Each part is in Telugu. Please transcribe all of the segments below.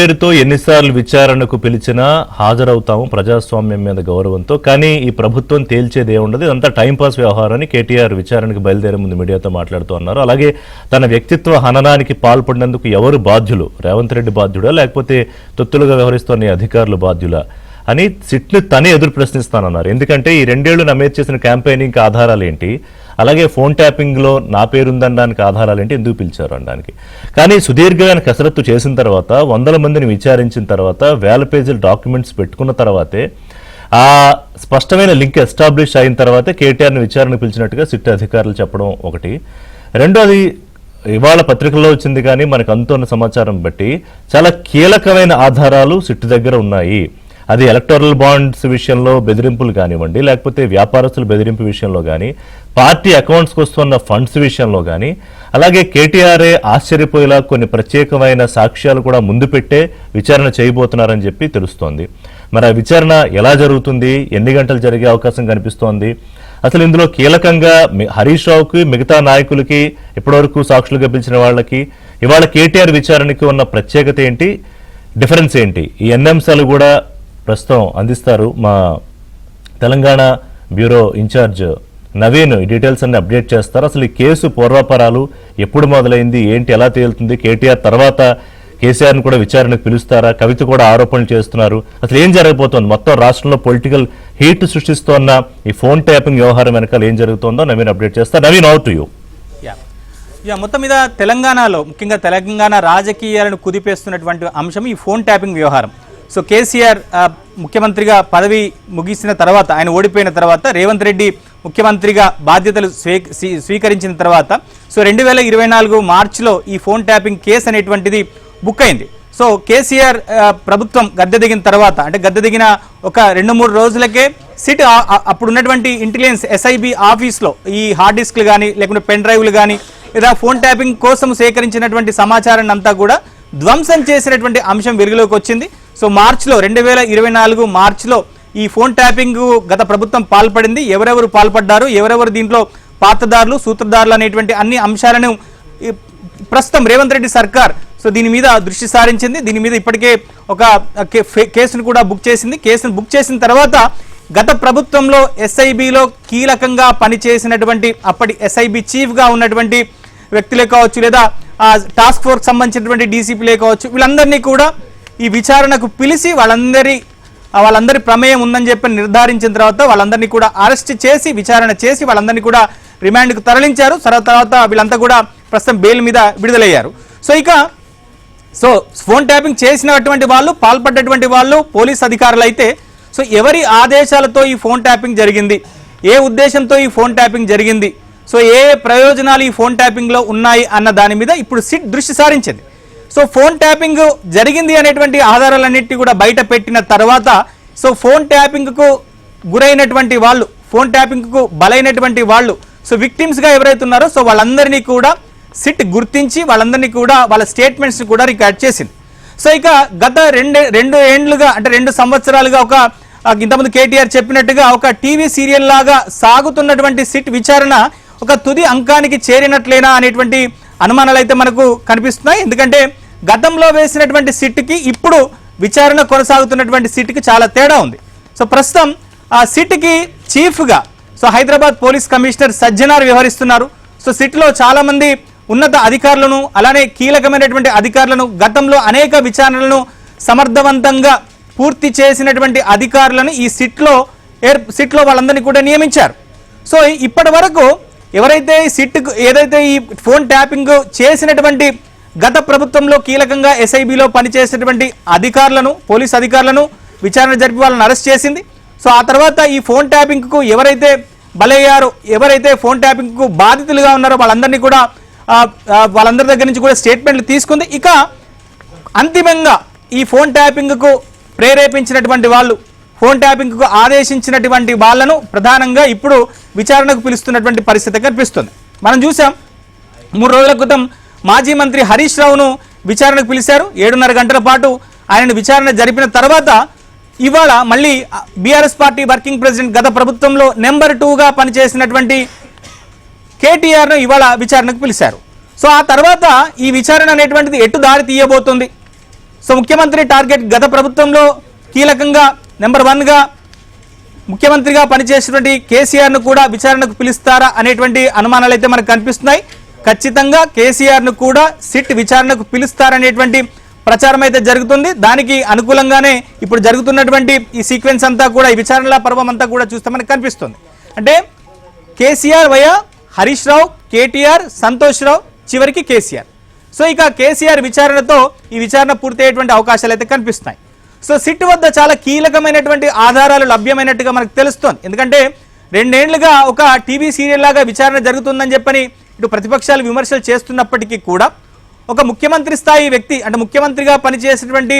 పేరుతో ఎన్నిసార్లు విచారణకు పిలిచినా హాజరవుతాము ప్రజాస్వామ్యం మీద గౌరవంతో. కానీ ఈ ప్రభుత్వం తేల్చేది ఏముండదు, ఇదంతా టైంపాస్ వ్యవహారాన్ని కేటీఆర్ విచారణకు బయలుదేరే ముందు మీడియాతో మాట్లాడుతూ ఉన్నారు. అలాగే తన వ్యక్తిత్వ హననానికి పాల్పడినందుకు ఎవరు బాధ్యులు, రేవంత్ రెడ్డి బాధ్యుడా లేకపోతే తొత్తులుగా వ్యవహరిస్తున్న అధికారులు బాధ్యులా అని సిట్ను తనే ఎదురు ప్రశ్నిస్తానన్నారు. ఎందుకంటే ఈ 2 ఏళ్లు నమోదు చేసిన క్యాంపెయినింగ్ ఆధారాలు ఏంటి, అలాగే ఫోన్ ట్యాపింగ్లో నా పేరుందనడానికి ఆధారాలు ఏంటి, ఎందుకు పిలిచారు అనడానికి. కానీ సుదీర్ఘమైన కసరత్తు చేసిన తర్వాత 100 మందిని విచారించిన తర్వాత 1000 పేజీల డాక్యుమెంట్స్ పెట్టుకున్న తర్వాతే ఆ స్పష్టమైన లింక్ ఎస్టాబ్లిష్ అయిన తర్వాతే కేటీఆర్ని విచారణకు పిలిచినట్టుగా సిట్ అధికారులు చెప్పడం ఒకటి. రెండోది ఇవాళ పత్రికల్లో వచ్చింది కానీ మనకు అందుతున్న సమాచారం బట్టి చాలా కీలకమైన ఆధారాలు సిట్ దగ్గర ఉన్నాయి. అది ఎలక్టోరల్ బాండ్స్ విషయంలో బెదిరింపులు కానివ్వండి, లేకపోతే వ్యాపారస్తుల బెదిరింపు విషయంలో కానీ, పార్టీ అకౌంట్స్కి వస్తున్న ఫండ్స్ విషయంలో కానీ, అలాగే కేటీఆర్ఏ ఆశ్చర్యపోయేలా కొన్ని ప్రత్యేకమైన సాక్ష్యాలు కూడా ముందు పెట్టే విచారణ చేయబోతున్నారని చెప్పి తెలుస్తోంది. మరి ఆ విచారణ ఎలా జరుగుతుంది, ఎన్ని గంటలు జరిగే అవకాశం కనిపిస్తోంది, అసలు ఇందులో కీలకంగా హరీష్ రావుకి మిగతా నాయకులకి ఇప్పటివరకు సాక్షులుగా పిలిచిన వాళ్ళకి ఇవాళ కేటీఆర్ విచారణకి ఉన్న ప్రత్యేకత ఏంటి, డిఫరెన్స్ ఏంటి, ఈ అన్ని అంశాలు కూడా ప్రస్తుతం అందిస్తారు మా తెలంగాణ బ్యూరో ఇన్ఛార్జ్ నవీన్. ఈ డీటెయిల్స్ అన్ని అప్డేట్ చేస్తారు. అసలు ఈ కేసు పూర్వాపరాలు ఎప్పుడు మొదలైంది, ఏంటి, ఎలా తేలుతుంది, కేటీఆర్ తర్వాత కేసీఆర్ని కూడా విచారణకు పిలుస్తారా, కవిత కూడా ఆరోపణలు చేస్తున్నారు, అసలు ఏం జరగబోతోంది, మొత్తం రాష్ట్రంలో పొలిటికల్ హీట్ సృష్టిస్తోన్న ఈ ఫోన్ ట్యాపింగ్ వ్యవహారం వెనకాల ఏం జరుగుతుందో నవీన్ అప్డేట్ చేస్తారు. Naveen, out to you. మొత్తం మీద తెలంగాణలో ముఖ్యంగా తెలంగాణ రాజకీయాలను కుదిపేస్తున్నటువంటి అంశం ఈ ఫోన్ ట్యాపింగ్ వ్యవహారం. సో కేసీఆర్ ముఖ్యమంత్రిగా పదవి ముగిసిన తర్వాత, ఆయన ఓడిపోయిన తర్వాత రేవంత్ రెడ్డి ముఖ్యమంత్రిగా బాధ్యతలు స్వీకరించిన తర్వాత సో 2024 మార్చిలో ఈ ఫోన్ ట్యాపింగ్ కేసు అనేటువంటిది బుక్ అయింది. సో కేసీఆర్ ప్రభుత్వం గద్దె దిగిన తర్వాత, అంటే గద్దె దిగిన ఒక 2-3 రోజులకే సిట్ అప్పుడు ఉన్నటువంటి ఇంటెలిజెన్స్ ఎస్ఐబి ఆఫీస్లో ఈ హార్డ్ డిస్క్లు కానీ లేకుంటే పెన్ డ్రైవ్లు కానీ లేదా ఫోన్ ట్యాపింగ్ కోసం సేకరించినటువంటి సమాచారాన్ని అంతా కూడా ధ్వంసం చేసినటువంటి అంశం వెలుగులోకి వచ్చింది. సో మార్చిలో 2024 మార్చిలో ఈ ఫోన్ ట్యాపింగ్ గత ప్రభుత్వం పాల్పడింది. ఎవరెవరు పాల్పడ్డారు, ఎవరెవరు దీంట్లో పాత్రదారులు, సూత్రధారులు అనేటువంటి అన్ని అంశాలను ప్రస్తుతం రేవంత్ రెడ్డి సర్కార్ సో దీని మీద దృష్టి సారించింది. దీని మీద ఇప్పటికే ఒక కేసును కూడా బుక్ చేసింది. కేసును బుక్ చేసిన తర్వాత గత ప్రభుత్వంలో ఎస్ఐబిలో కీలకంగా పనిచేసినటువంటి అప్పటి ఎస్ఐబి చీఫ్గా ఉన్నటువంటి వ్యక్తులే కావచ్చు, లేదా టాస్క్ ఫోర్స్ సంబంధించినటువంటి డీసీపీలే కావచ్చు, వీళ్ళందరినీ కూడా ఈ విచారణకు పిలిచి వాళ్ళందరి ప్రమేయం ఉందని చెప్పి నిర్ధారించిన తర్వాత వాళ్ళందరినీ కూడా అరెస్ట్ చేసి విచారణ చేసి వాళ్ళందరినీ కూడా రిమాండ్కు తరలించారు. తర్వాత వీళ్ళంతా కూడా ప్రస్తుతం బెయిల్ మీద విడుదలయ్యారు. సో ఫోన్ ట్యాపింగ్ చేసినటువంటి వాళ్ళు, పాల్పడ్డటువంటి వాళ్ళు పోలీస్ అధికారులు అయితే సో ఎవరి ఆదేశాలతో ఈ ఫోన్ ట్యాపింగ్ జరిగింది, ఏ ఉద్దేశంతో ఈ ఫోన్ ట్యాపింగ్ జరిగింది, సో ఏ ప్రయోజనాలు ఈ ఫోన్ ట్యాపింగ్లో ఉన్నాయి అన్న దాని మీద ఇప్పుడు సిట్ దృష్టి సారించింది. సో ఫోన్ ట్యాపింగ్ జరిగింది అనేటువంటి ఆధారాలన్నింటినీ కూడా బయట పెట్టిన తర్వాత సో ఫోన్ ట్యాపింగ్కు గురైనటువంటి వాళ్ళు, ఫోన్ ట్యాపింగ్కు బలైనటువంటి వాళ్ళు, సో విక్టిమ్స్గా ఎవరైతే ఉన్నారో సో వాళ్ళందరినీ కూడా సిట్ గుర్తించి వాళ్ళందరినీ కూడా వాళ్ళ స్టేట్మెంట్స్ని కూడా రికార్డ్ చేసింది. సో ఇక గత 2 ఏండ్లుగా అంటే 2 సంవత్సరాలుగా ఒక ఇంతకుముందు కేటీఆర్ చెప్పినట్టుగా ఒక టీవీ సీరియల్ లాగా సాగుతున్నటువంటి సిట్ విచారణ ఒక తుది అంకానికి చేరినట్లేనా అనేటువంటి అనుమానాలు అయితే మనకు కనిపిస్తున్నాయి. ఎందుకంటే గతంలో వేసినటువంటి సిట్కి ఇప్పుడు విచారణ కొనసాగుతున్నటువంటి సిట్కి చాలా తేడా ఉంది. సో ప్రస్తుతం ఆ సిట్కి చీఫ్గా so Hyderabad police commissioner Sajjanar వ్యవహరిస్తున్నారు. సో సిట్లో చాలామంది ఉన్నత అధికారులను అలానే కీలకమైనటువంటి అధికారులను గతంలో అనేక విచారణలను సమర్థవంతంగా పూర్తి చేసినటువంటి అధికారులను ఈ సిట్లో వాళ్ళందరినీ కూడా నియమించారు. సో ఇప్పటి వరకు ఎవరైతే ఏదైతే ఈ ఫోన్ ట్యాపింగ్ చేసినటువంటి గత ప్రభుత్వంలో కీలకంగా ఎస్ఐబిలో పనిచేసినటువంటి అధికారులను, పోలీస్ అధికారులను విచారణ జరిపి వాళ్ళని అరెస్ట్ చేసింది. సో ఆ తర్వాత ఈ ఫోన్ ట్యాపింగ్కు ఎవరైతే బలయ్యారో, ఎవరైతే ఫోన్ ట్యాపింగ్కు బాధితులుగా ఉన్నారో వాళ్ళందరినీ కూడా వాళ్ళందరి దగ్గర నుంచి కూడా స్టేట్మెంట్లు తీసుకుంది. ఇక అంతిమంగా ఈ ఫోన్ ట్యాపింగ్కు ప్రేరేపించినటువంటి వాళ్ళు, ఫోన్ ట్యాపింగ్కు ఆదేశించినటువంటి వాళ్లను ప్రధానంగా ఇప్పుడు విచారణకు పిలుస్తున్నటువంటి పరిస్థితి కనిపిస్తుంది. మనం చూసాం 3 రోజుల క్రితం మాజీ మంత్రి హరీష్ రావును విచారణకు పిలిచారు. 7.5 గంటల పాటు ఆయనను విచారణ జరిపిన తర్వాత ఇవాళ మళ్ళీ బీఆర్ఎస్ పార్టీ వర్కింగ్ ప్రెసిడెంట్ గత ప్రభుత్వంలో నెంబర్ 2గా పనిచేసినటువంటి కేటీఆర్ను ఇవాళ విచారణకు పిలిచారు. సో ఆ తర్వాత ఈ విచారణ అనేటువంటిది ఎటు దారి తీయబోతుంది, సో ముఖ్యమంత్రి టార్గెట్ గత ప్రభుత్వంలో కీలకంగా నెంబర్ 1గా ముఖ్యమంత్రిగా పనిచేసినటువంటి కేసీఆర్ను కూడా విచారణకు పిలుస్తారా అనేటువంటి అనుమానాలు అయితే మనకు కనిపిస్తున్నాయి. ఖచ్చితంగా కేసీఆర్ను కూడా సిట్ విచారణకు పిలుస్తారనేటువంటి ప్రచారం అయితే జరుగుతుంది. దానికి అనుకూలంగానే ఇప్పుడు జరుగుతున్నటువంటి ఈ సీక్వెన్స్ అంతా కూడా, ఈ విచారణల పర్వం అంతా కూడా చూస్తే మనకు కనిపిస్తుంది. అంటే కేసీఆర్ వయా హరీష్ రావు, కేటీఆర్, సంతోష్ రావు, చివరికి కేసీఆర్. సో ఇక కేసీఆర్ విచారణతో ఈ విచారణ పూర్తయ్యేటువంటి అవకాశాలు అయితే కనిపిస్తున్నాయి. సో సిట్ వద్ద చాలా కీలకమైనటువంటి ఆధారాలు లభ్యమైనట్టుగా మనకు తెలుస్తోంది. ఎందుకంటే 2 ఏళ్లుగా ఒక టీవీ సీరియల్ లాగా విచారణ జరుగుతుందని చెప్పని ఇటు ప్రతిపక్షాలు విమర్శలు చేస్తున్నప్పటికీ కూడా ఒక ముఖ్యమంత్రి స్థాయి వ్యక్తి, అంటే ముఖ్యమంత్రిగా పనిచేసినటువంటి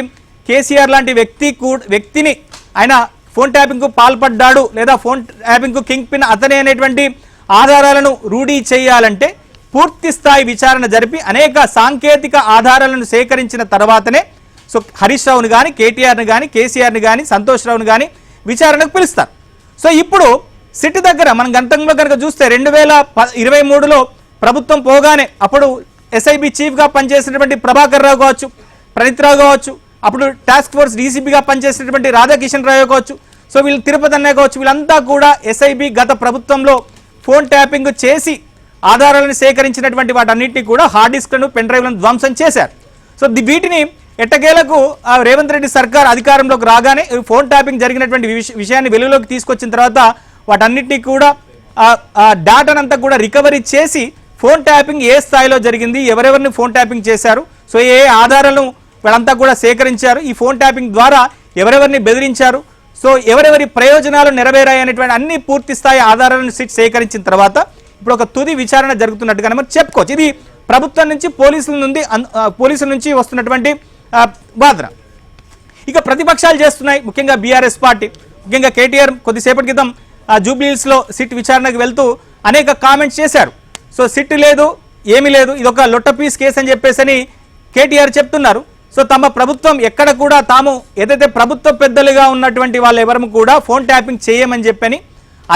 కేసీఆర్ లాంటి వ్యక్తిని ఆయన ఫోన్ ట్యాపింగ్కు పాల్పడ్డాడు లేదా ఫోన్ ట్యాపింగ్కు కింగ్ పిన్ అతనే అనేటువంటి ఆధారాలను రూఢీ చేయాలంటే పూర్తి స్థాయి విచారణ జరిపి అనేక సాంకేతిక ఆధారాలను సేకరించిన తర్వాతనే సో హరీష్ రావును కానీ, కేటీఆర్ని కానీ, కేసీఆర్ని కానీ, సంతోష్ రావును కానీ విచారణకు పిలుస్తారు. సో ఇప్పుడు సిట్ దగ్గర మనం గతంలో కనుక చూస్తే 2023లో ప్రభుత్వం పోగానే అప్పుడు ఎస్ఐబి చీఫ్గా పనిచేసినటువంటి ప్రభాకర్ రావు కావచ్చు, ప్రణీత్ రావు కావచ్చు, అప్పుడు టాస్క్ ఫోర్స్ డీసీపీగా పనిచేసినటువంటి రాధాకిషన్ రావు కావచ్చు, సో వీళ్ళు తిరుపతి అన్నయ్య కావచ్చు, వీళ్ళంతా కూడా ఎస్ఐబి గత ప్రభుత్వంలో ఫోన్ ట్యాపింగ్ చేసి ఆధారాలను సేకరించినటువంటి వాటన్నిటిని కూడా హార్డ్ డిస్క్లను, పెన్ డ్రైవ్లను ధ్వంసం చేశారు. సో వీటిని ఎట్టకేలకు రేవంత్ రెడ్డి సర్కార్ అధికారంలోకి రాగానే ఫోన్ ట్యాపింగ్ జరిగినటువంటి విషయాన్ని వెలుగులోకి తీసుకొచ్చిన తర్వాత వాటన్నిటినీ కూడా డాటానంతా కూడా రికవరీ చేసి ఫోన్ ట్యాపింగ్ ఏ స్థాయిలో జరిగింది, ఎవరెవరిని ఫోన్ ట్యాపింగ్ చేశారు, సో ఏ ఆధారాలను వీళ్ళంతా కూడా సేకరించారు, ఈ ఫోన్ ట్యాపింగ్ ద్వారా ఎవరెవరిని బెదిరించారు, సో ఎవరెవరి ప్రయోజనాలు నెరవేరాయి అనేటువంటి అన్ని పూర్తి స్థాయి ఆధారాలను సేకరించిన తర్వాత ఇప్పుడు ఒక తుది విచారణ జరుగుతున్నట్టుగానే మనం చెప్పుకోవచ్చు. ఇది ప్రభుత్వం నుంచి పోలీసుల నుంచి వస్తున్నటువంటి వాదన. ఇక ప్రతిపక్షాలు చేస్తున్నాయి, ముఖ్యంగా బీఆర్ఎస్ పార్టీ, ముఖ్యంగా కేటీఆర్ కొద్దిసేపటి క్రితం జూబ్లీహిల్స్లో సిట్ విచారణకు వెళ్తూ అనేక కామెంట్స్ చేశారు. సో సిట్ లేదు, ఏమీ లేదు, ఇది ఒక లొట్ట పీస్ కేసు అని చెప్పేసి కేటీఆర్ చెప్తున్నారు. సో తమ ప్రభుత్వం ఎక్కడ కూడా తాము ఏదైతే ప్రభుత్వ పెద్దలుగా ఉన్నటువంటి వాళ్ళు ఎవరు కూడా ఫోన్ ట్యాపింగ్ చేయమని చెప్పని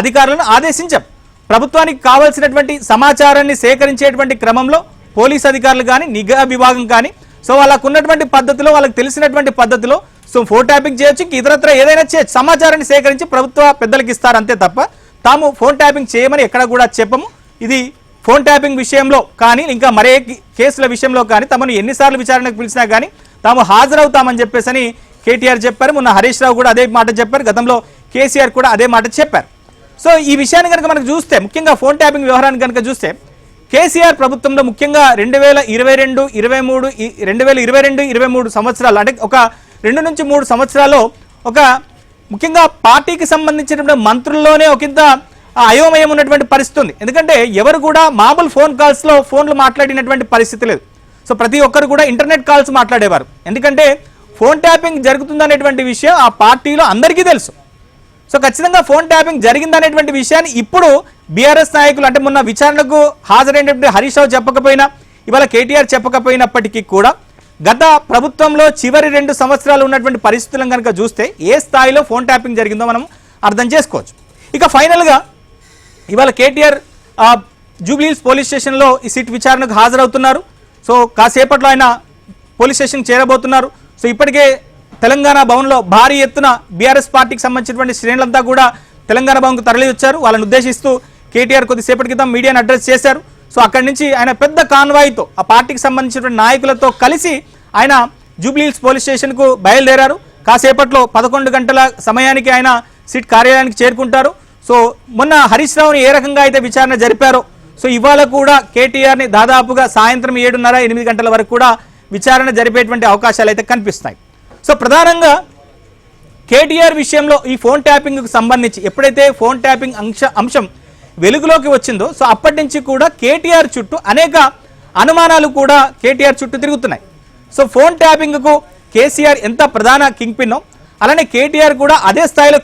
అధికారులను ఆదేశించాం. ప్రభుత్వానికి కావాల్సినటువంటి సమాచారాన్ని సేకరించేటువంటి క్రమంలో పోలీస్ అధికారులు కానీ, నిఘా విభాగం కానీ, సో వాళ్ళకు ఉన్నటువంటి పద్ధతిలో, వాళ్ళకి తెలిసినటువంటి పద్ధతిలో సో ఫోన్ ట్యాపింగ్ చేయొచ్చు, ఇతరత్ర ఏదైనా చేయొచ్చు, సమాచారాన్ని సేకరించి ప్రభుత్వ పెద్దలకు ఇస్తారు అంతే తప్ప తాము ఫోన్ ట్యాపింగ్ చేయమని ఎక్కడ కూడా చెప్పము. ఇది ఫోన్ ట్యాపింగ్ విషయంలో కానీ ఇంకా మరే కేసుల విషయంలో కానీ తమను ఎన్నిసార్లు విచారణకు పిలిచినా కానీ తాము హాజరవుతామని చెప్పేసి కేటీఆర్ చెప్పారు. మొన్న హరీష్ రావు కూడా అదే మాట చెప్పారు, గతంలో కేసీఆర్ కూడా అదే మాట చెప్పారు. సో ఈ విషయాన్ని కనుక మనకు చూస్తే, ముఖ్యంగా ఫోన్ ట్యాపింగ్ వ్యవహారాన్ని కనుక చూస్తే కేసీఆర్ ప్రభుత్వంలో ముఖ్యంగా 2022-23 సంవత్సరాలు, అంటే ఒక 2 నుంచి 3 సంవత్సరాల్లో ఒక ముఖ్యంగా పార్టీకి సంబంధించినటువంటి మంత్రుల్లోనే ఒకంత అయోమయం ఉన్నటువంటి పరిస్థితి ఉంది. ఎందుకంటే ఎవరు కూడా మామూలు ఫోన్ కాల్స్లో ఫోన్లు మాట్లాడినటువంటి పరిస్థితి లేదు. సో ప్రతి ఒక్కరు కూడా ఇంటర్నెట్ కాల్స్ మాట్లాడేవారు. ఎందుకంటే ఫోన్ ట్యాపింగ్ జరుగుతుందనేటువంటి విషయం ఆ పార్టీలో అందరికీ తెలుసు. సో ఖచ్చితంగా ఫోన్ ట్యాపింగ్ జరిగిందనేటువంటి విషయాన్ని ఇప్పుడు బీఆర్ఎస్ నాయకులు, అంటే మొన్న విచారణకు హాజరైనటువంటి హరీష్ రావు చెప్పకపోయినా, ఇవాళ కేటీఆర్ చెప్పకపోయినప్పటికీ కూడా గత ప్రభుత్వంలో చివరి 2 సంవత్సరాలు ఉన్నటువంటి పరిస్థితులను కనుక చూస్తే ఏ స్థాయిలో ఫోన్ ట్యాపింగ్ జరిగిందో మనం అర్థం చేసుకోవచ్చు. ఇక ఫైనల్గా ఇవాళ కేటీఆర్ జూబ్లీహిల్స్ పోలీస్ స్టేషన్లో ఈ సిట్ విచారణకు హాజరవుతున్నారు. సో కాసేపట్లో ఆయన పోలీస్ స్టేషన్ చేరబోతున్నారు. సో ఇప్పటికే తెలంగాణ భవన్లో భారీ ఎత్తున బీఆర్ఎస్ పార్టీకి సంబంధించినటువంటి శ్రేణులంతా కూడా తెలంగాణ భవన్కు తరలి వచ్చారు. వాళ్ళని ఉద్దేశిస్తూ కేటీఆర్ కొద్దిసేపటి క్రితం మీడియాను అడ్రస్ చేశారు. సో అక్కడి నుంచి ఆయన పెద్ద కాన్వాయ్తో ఆ పార్టీకి సంబంధించినటువంటి నాయకులతో కలిసి ఆయన జూబ్లీహిల్స్ పోలీస్ స్టేషన్కు బయలుదేరారు. కాసేపట్లో 11 గంటల సమయానికి ఆయన సిట్ కార్యాలయానికి చేరుకుంటారు. సో మొన్న హరీష్ రావుని ఏ రకంగా అయితే విచారణ జరిపారో, సో ఇవాళ కూడా కేటీఆర్ని దాదాపుగా సాయంత్రం 7:30-8 గంటల వరకు కూడా విచారణ జరిపేటువంటి అవకాశాలు అయితే కనిపిస్తాయి. సో ప్రధానంగా కేటీఆర్ విషయంలో ఈ ఫోన్ ట్యాపింగ్కు సంబంధించి ఎప్పుడైతే ఫోన్ ట్యాపింగ్ అంశం వెలుగులోకి వచ్చిందో, సో అప్పటి నుంచి కూడా కేటీఆర్ చుట్టూ అనేక అనుమానాలు కూడా కేటీఆర్ చుట్టూ తిరుగుతున్నాయి. సో ఫోన్ ట్యాపింగ్కు కేసీఆర్ ఎంత ప్రధాన కింగ్ పిన్నో అలానే కేటీఆర్ కూడా అదే స్థాయిలో